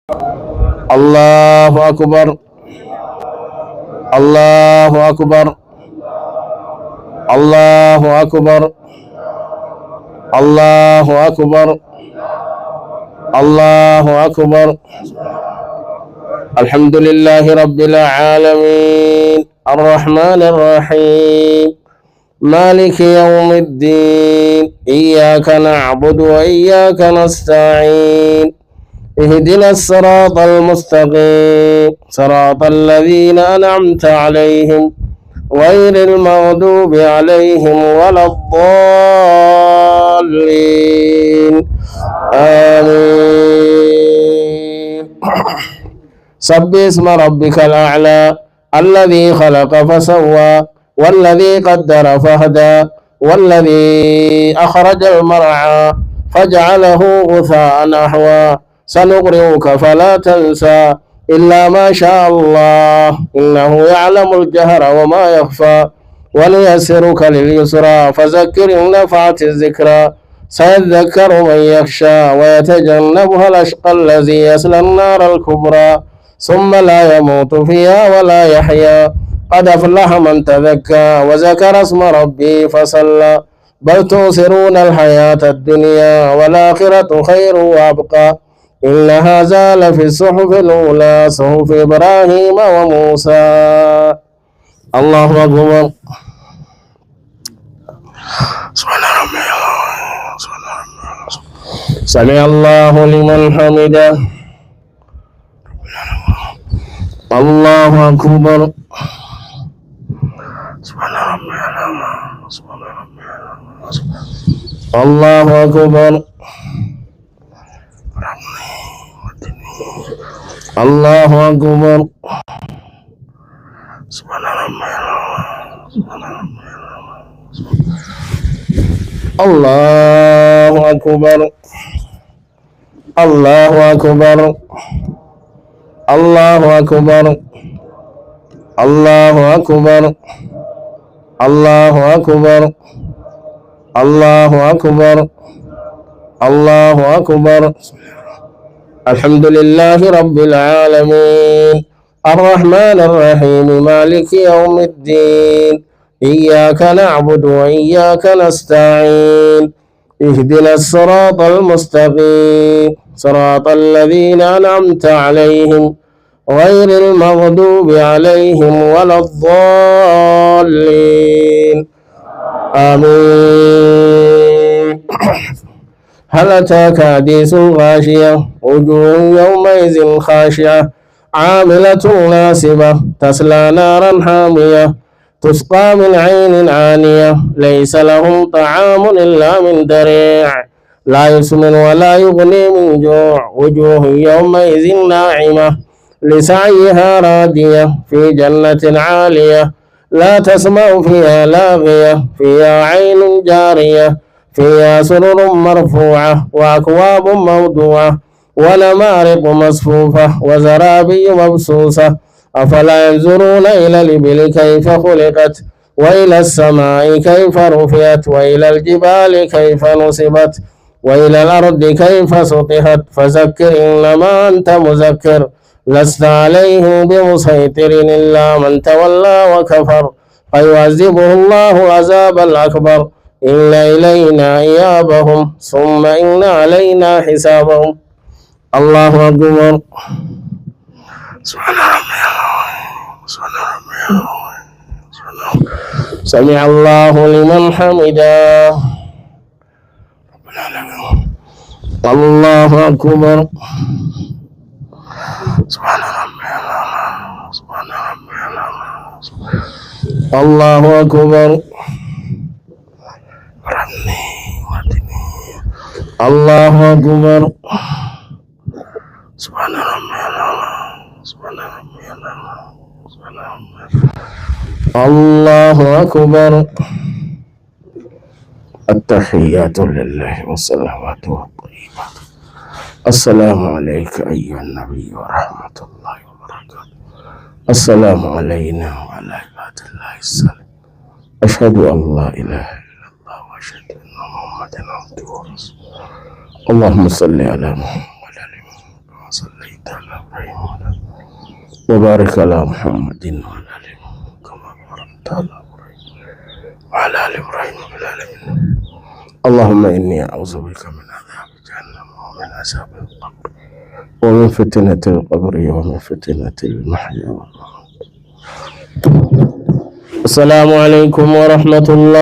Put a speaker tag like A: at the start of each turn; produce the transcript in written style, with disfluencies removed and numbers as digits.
A: الله أكبر الله أكبر الله أكبر الله أكبر الله أكبر. الحمد لله رب العالمين الرحمن الرحيم مالك يوم الدين إياك نعبد وإياك نستعين اهدنا الصراط المستقيم صراط الذين أنعمت عليهم غير المغضوب عليهم ولا الضالين آمين. سبح اسم ربك الأعلى الذي خلق فسوى والذي قدر فهدى والذي أخرج المرعى فجعله غثاء نحوا سنقرئك فلا تنسى إلا ما شاء الله إنه يعلم الجهر وما يخفى وليسرك لليسرى فذكر إن نفعت الذكرى سيذكر من يخشى ويتجنبها الأشقى الذي يصلى النار الكبرى ثم لا يموت فيها ولا يحيا قد أفلح من تذكى وذكر اسم ربه فصلى بل تؤثرون الحياة الدنيا والآخرة خير وأبقى إن هذا لفي الصحف الأولى صحف إبراهيم وموسى. الله أكبر. سمع الله لمن حمده. الله أكبر. الله أكبر. الله أكبر. الله أكبر. الله أكبر. الله أكبر. الله أكبر. الله أكبر. الله أكبر. الله أكبر. الحمد لله رب العالمين الرحمن الرحيم مالك يوم الدين إياك نعبد وإياك نستعين اهدنا الصراط المستقيم صراط الذين أنعمت عليهم غير المغضوب عليهم ولا الضالين آمين. هل أتاك حديث غاشية وجوه يومئذ خاشعة عاملة ناصبة تصلى نارا حامية تسقى من عين آنية ليس لهم طعام إلا من ضريع لا يسمن ولا يغني من جوع وجوه يومئذ ناعمة لسعيها راضية في جنة عالية لا تسمع فيها لاغية فيها عين جارية فيها سرر مرفوعة وأكواب موضوعة ونمارق مصفوفة وزرابي مبثوثة أفلا ينظرون إلى الإبل كيف خلقت وإلى السماء كيف رفعت وإلى الجبال كيف نصبت وإلى الأرض كيف سطحت فذكر إنما أنت مذكر لست عليهم بمسيطر إلا من تولى وكفر فيعذبه الله العذاب الأكبر إن إلينا إيابهم ثم إن علينا حسابهم. الله أكبر. سمع الله لمن حمده. الله أكبر. الله أكبر. الله أكبر. سبحان ربي سبحان ربي الله أكبر. التحيات لله والصلوات والطيبات. السلام عليك أيها النبي ورحمة الله وبركاته. السلام علينا وعلى عباد الله الصالحين. أشهد أن لا إله إلا الله وأشهد أن محمدا عبده ورسوله. اللهم صل على محمد وعلى آل محمد صليت على إبراهيم وبارك على محمد وعلى آل محمد كما باركت على إبراهيم وعلى آل إبراهيم في العالمين. اللهم إني أعوذ بك من عذاب جهنم ومن عذاب القبر ومن فتنة القبر ومن فتنة المحيا والممات. السلام عليكم ورحمة الله.